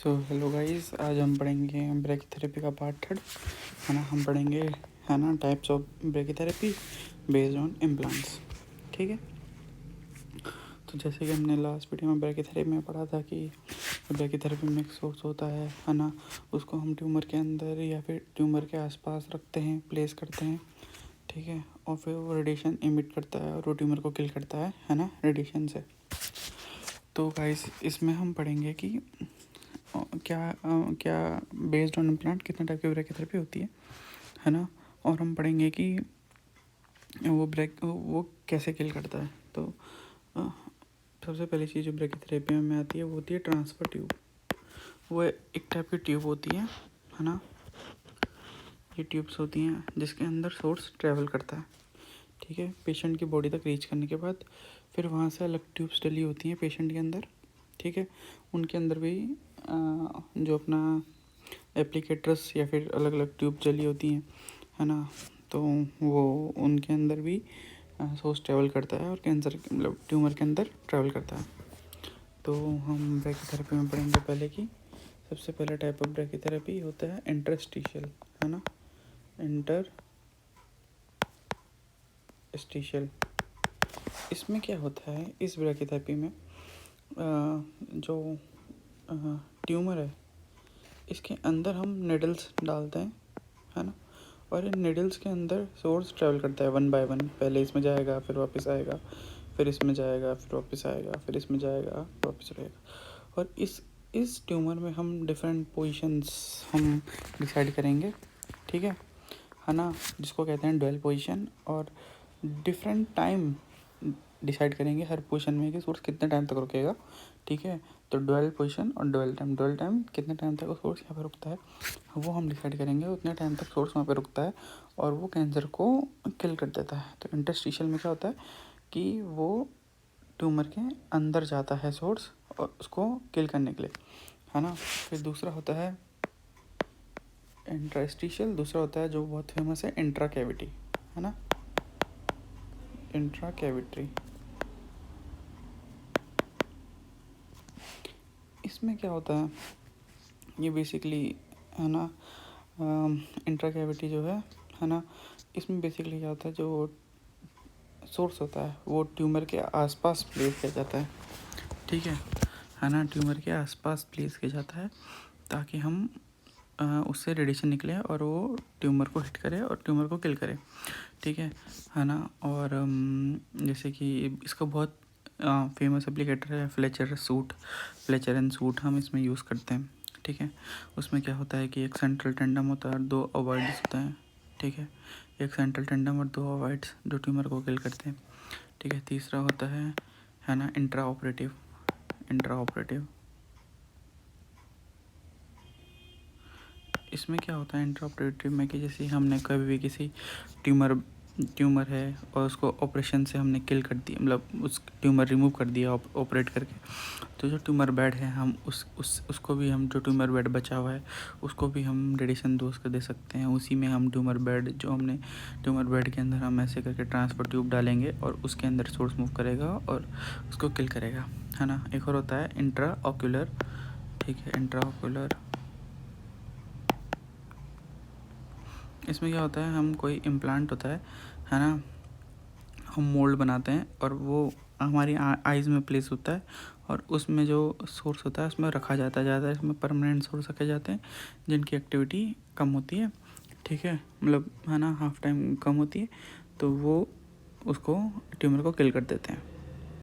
So hello guys, आज हम पढ़ेंगे ब्रैकीथेरेपी का पार्ट थर्ड, है ना। हम पढ़ेंगे, है ना, types of brachytherapy based on implants. ठीक है। तो जैसे कि हमने लास्ट वीडियो में ब्रैकीथेरेपी में पढ़ा था कि ब्रैकीथेरेपी में एक सोर्स होता है ना। उसको हम ट्यूमर के अंदर या फिर ट्यूमर के आसपास रखते हैं, प्लेस करते हैं। ठीक है। और फिर वो रेडिएशन इमिट करता है और वो ट्यूमर को किल करता है ना, रेडिएशन से। तो गाइस, इसमें हम पढ़ेंगे कि क्या बेस्ड ऑन इम्प्लांट कितने टाइप की ब्रैकीथेरेपी होती है ना। और हम पढ़ेंगे कि वो कैसे किल करता है। तो सबसे पहली चीज़ जो ब्रैकीथेरेपी में आती है वो होती है ट्रांसफ़र ट्यूब। वो एक टाइप की ट्यूब होती है ना। ये ट्यूब्स होती हैं जिसके अंदर सोर्स ट्रैवल करता है। ठीक है। पेशेंट की बॉडी तक रीच करने के बाद फिर वहाँ से अलग ट्यूब्स डली होती हैं पेशेंट के अंदर। ठीक है। उनके अंदर भी जो अपना एप्लीकेटर्स या फिर अलग अलग ट्यूब चली होती हैं, है ना। तो वो उनके अंदर भी सोर्स ट्रैवल करता है और कैंसर मतलब ट्यूमर के अंदर ट्रैवल करता है। तो हम ब्रैकीथेरेपी में पढ़ेंगे पहले कि सबसे पहला टाइप ऑफ ब्रैकीथेरेपी होता है इंटरस्टिशियल, है ना। इंटरस्टिशियल इसमें क्या होता है, इस ब्रैकीथेरेपी में जो ट्यूमर है इसके अंदर हम निडल्स डालते हैं, है ना। और इन निडल्स के अंदर सोर्स ट्रैवल करता है वन बाय वन। पहले इसमें जाएगा, फिर वापस आएगा, फिर इसमें जाएगा, फिर वापस आएगा, फिर इसमें जाएगा, वापस रहेगा। और इस ट्यूमर में हम डिफरेंट पोजीशंस हम डिसाइड करेंगे। ठीक है ना। जिसको कहते हैं ड्वेल पोजीशन। और डिफरेंट टाइम डिसाइड करेंगे हर पोजीशन में कि सोर्स कितने टाइम तक रुकेगा। ठीक है। तो ड्वेल पोजीशन और ड्वेल टाइम कितने टाइम तक सोर्स यहाँ पे रुकता है वो हम डिसाइड करेंगे। उतने टाइम तक सोर्स वहाँ पे रुकता है और वो कैंसर को किल कर देता है। तो इंटरस्टिशियल में क्या होता है कि वो ट्यूमर के अंदर जाता है सोर्स और उसको किल करने के लिए, है ना। फिर दूसरा होता है इंटरस्टिशियल। दूसरा होता है जो बहुत फेमस है, इंट्रा कैविटी, है ना। इंट्रा कैविटी इसमें क्या होता है, ये बेसिकली, है ना, इंट्रा कैविटी जो है ना, इसमें बेसिकली क्या होता है, जो सोर्स होता है वो ट्यूमर के आसपास प्लेस किया जाता है। ठीक है ना। ट्यूमर के आसपास प्लेस किया जाता है ताकि हम उससे रेडिएशन निकले और वो ट्यूमर को हिट करे और ट्यूमर को किल करे। ठीक है ना। और जैसे कि इसका बहुत फेमस एप्लीकेटर है फ्लेचर एंड सूट हम इसमें यूज़ करते हैं। ठीक है। उसमें क्या होता है कि एक सेंट्रल टेंडम होता है और दो ओवॉइड्स होते हैं। ठीक है। एक सेंट्रल टेंडम और दो ओवॉइड्स जो ट्यूमर को किल करते हैं। ठीक है। तीसरा होता है ना, इंट्रा ऑपरेटिव। इसमें क्या होता है इंट्रा ऑपरेटिव में कि जैसे हमने कभी भी किसी ट्यूमर है और उसको ऑपरेशन से हमने किल कर दिया, मतलब उस ट्यूमर रिमूव कर दिया ऑपरेट करके, तो जो ट्यूमर बेड है हम उसको भी हम, जो ट्यूमर बेड बचा हुआ है उसको भी हम रेडिएशन डोज कर दे सकते हैं। उसी में हम ट्यूमर बेड जो हमने ट्यूमर बेड के अंदर हम ऐसे करके ट्रांसफर ट्यूब डालेंगे और उसके अंदर सोर्स मूव करेगा और उसको किल करेगा, है ना। एक और होता है इंट्रा ऑक्यूलर। ठीक है। इंट्रा ऑक्यूलर इसमें क्या होता है, हम कोई इम्प्लांट होता है ना, हम मोल्ड बनाते हैं और वो हमारी आइज़ में प्लेस होता है और उसमें जो सोर्स होता है उसमें रखा जाता है ज़्यादा। इसमें परमानेंट सोर्स रखे जाते हैं जिनकी एक्टिविटी कम होती है। ठीक है। मतलब, है ना, हाफ टाइम कम होती है तो वो उसको ट्यूमर को किल कर देते हैं।